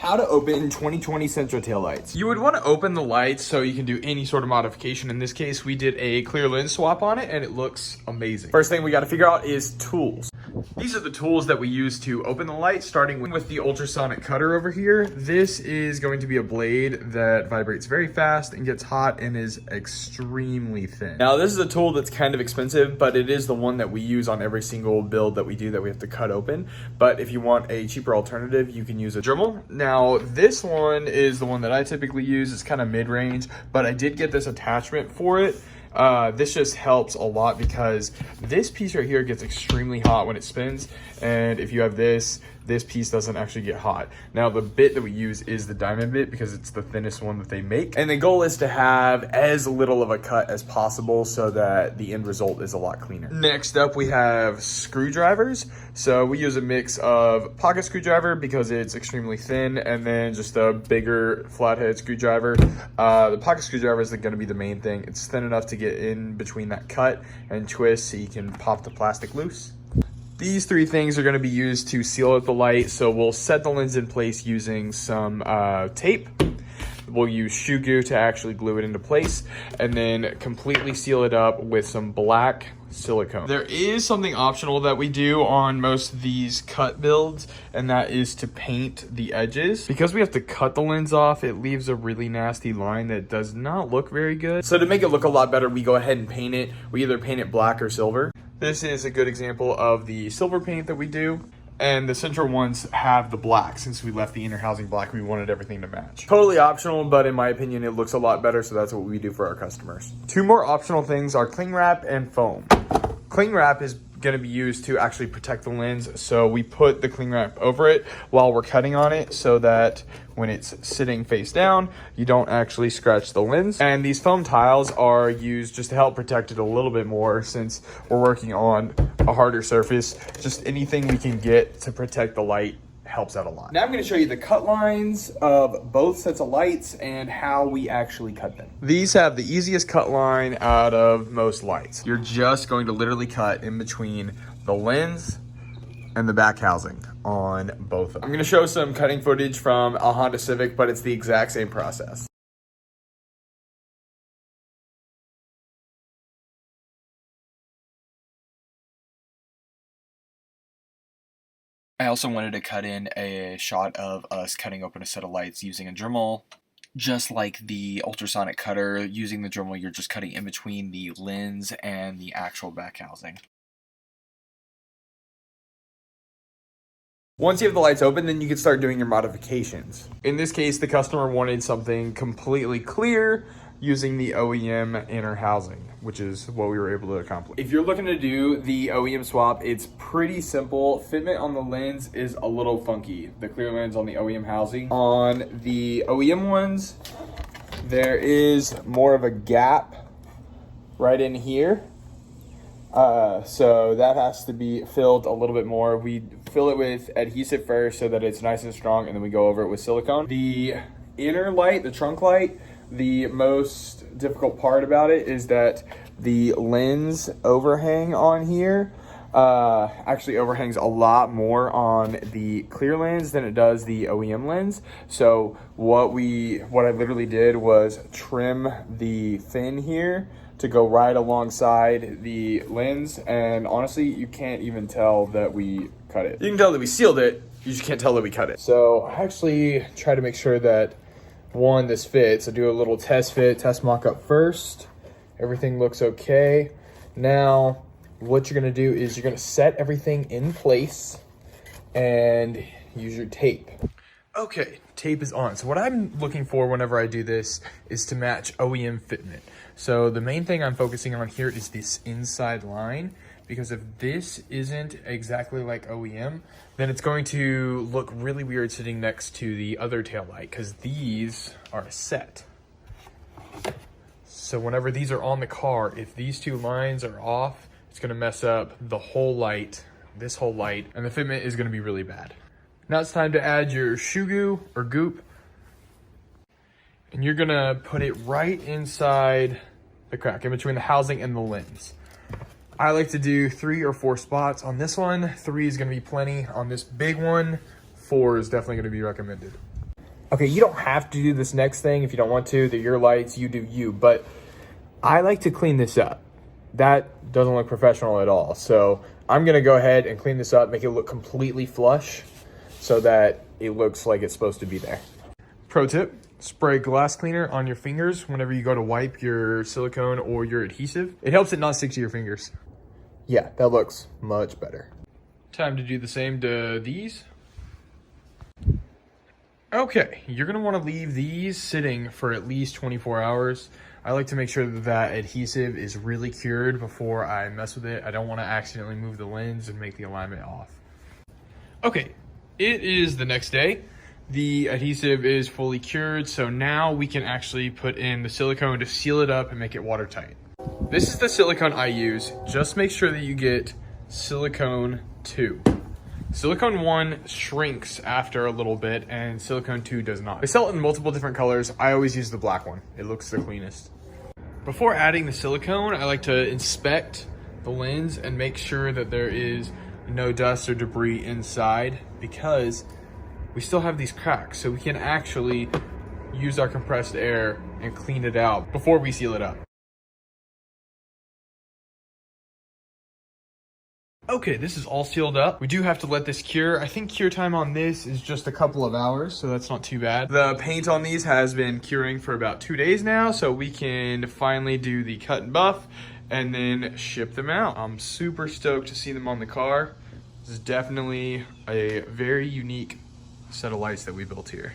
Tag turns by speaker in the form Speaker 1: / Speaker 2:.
Speaker 1: How to open 2020 Sentra taillights. You would want to open the lights so you can do any sort of modification. In this case, we did a clear lens swap on it and it looks amazing. First thing we got to figure out is tools. These are the tools that we use to open the light, starting with the ultrasonic cutter over here. This is going to be a blade that vibrates very fast and gets hot and is extremely thin. Now, this is a tool that's kind of expensive, but it is the one that we use on every single build that we do that we have to cut open. But if you want a cheaper alternative, you can use a Dremel. Now, this one is the one that I typically use. It's kind of mid-range, but I did get this attachment for it. This just helps a lot because this piece right here gets extremely hot when it spins, and if you have this piece doesn't actually get hot. Now, the bit that we use is the diamond bit because it's the thinnest one that they make, and the goal is to have as little of a cut as possible so that the end result is a lot cleaner. Next up, we have screwdrivers. So we use a mix of pocket screwdriver because it's extremely thin, and then just a bigger flathead screwdriver. The pocket screwdriver is going to be the main thing. It's thin enough to get in between that cut and twist so you can pop the plastic loose. These three things are going to be used to seal out the light. So we'll set the lens in place using some tape. We'll use shoe glue to actually glue it into place, and then completely seal it up with some black silicone. There is something optional that we do on most of these cut builds, and that is to paint the edges. Because we have to cut the lens off, it leaves a really nasty line that does not look very good. So to make it look a lot better, we go ahead and paint it. We either paint it black or silver. This is a good example of the silver paint that we do. And the Sentra ones have the black. Since we left the inner housing black, we wanted everything to match. Totally optional, but in my opinion, it looks a lot better, so that's what we do for our customers. Two more optional things are cling wrap and foam. Cling wrap is going to be used to actually protect the lens, so we put the cling wrap over it while we're cutting on it so that when it's sitting face down, you don't actually scratch the lens. And these foam tiles are used just to help protect it a little bit more since we're working on a harder surface. Just anything we can get to protect the light helps out a lot. Now I'm going to show you the cut lines of both sets of lights and how we actually cut them. These have the easiest cut line out of most lights. You're just going to literally cut in between the lens and the back housing on both of them. I'm going to show some cutting footage from a Honda Civic, but it's the exact same process. I also wanted to cut in a shot of us cutting open a set of lights using a Dremel. Just like the ultrasonic cutter, using the Dremel, you're just cutting in between the lens and the actual back housing. Once you have the lights open, then you can start doing your modifications. In this case, the customer wanted something completely clear using the OEM inner housing, which is what we were able to accomplish. If you're looking to do the OEM swap, it's pretty simple. Fitment on the lens is a little funky. The clear lens on the OEM housing. On the OEM ones, there is more of a gap right in here. So that has to be filled a little bit more. We fill it with adhesive first so that it's nice and strong, and then we go over it with silicone. The inner light, the trunk light, the most difficult part about it is that the lens overhang on here actually overhangs a lot more on the clear lens than it does the OEM lens. So what I literally did was trim the fin here to go right alongside the lens, and honestly, you can't even tell that we cut it. You can tell that we sealed it, you just can't tell that we cut it. So I actually try to make sure that this fits. I do a little test mock-up first. Everything looks okay. Now, what you're gonna do is you're gonna set everything in place and use your tape. Okay, tape is on. So what I'm looking for whenever I do this is to match OEM fitment. So the main thing I'm focusing on here is this inside line, because if this isn't exactly like OEM, then it's going to look really weird sitting next to the other taillight, because these are set. So whenever these are on the car, if these two lines are off, it's gonna mess up the whole light, this whole light, and the fitment is gonna be really bad. Now it's time to add your shoe goo or goop, and you're gonna put it right inside the crack, in between the housing and the lens. I like to do 3 or 4 spots on this one. 3 is gonna be plenty. On this big one, 4 is definitely gonna be recommended. Okay, you don't have to do this next thing if you don't want to. They're your lights, you do you. But I like to clean this up. That doesn't look professional at all. So I'm gonna go ahead and clean this up, make it look completely flush so that it looks like it's supposed to be there. Pro tip, spray glass cleaner on your fingers whenever you go to wipe your silicone or your adhesive. It helps it not stick to your fingers. Yeah, that looks much better. Time to do the same to these. Okay, you're gonna wanna leave these sitting for at least 24 hours. I like to make sure that that adhesive is really cured before I mess with it. I don't wanna accidentally move the lens and make the alignment off. Okay, it is the next day. The adhesive is fully cured, so now we can actually put in the silicone to seal it up and make it watertight. This is the silicone I use. Just make sure that you get silicone 2. Silicone 1 shrinks after a little bit and silicone 2 does not. They sell it in multiple different colors. I always use the black one. It looks the cleanest. Before adding the silicone, I like to inspect the lens and make sure that there is no dust or debris inside because we still have these cracks. So we can actually use our compressed air and clean it out before we seal it up. Okay, this is all sealed up. We do have to let this cure. I think cure time on this is just a couple of hours, so that's not too bad. The paint on these has been curing for about 2 days now, so we can finally do the cut and buff and then ship them out. I'm super stoked to see them on the car. This is definitely a very unique set of lights that we built here.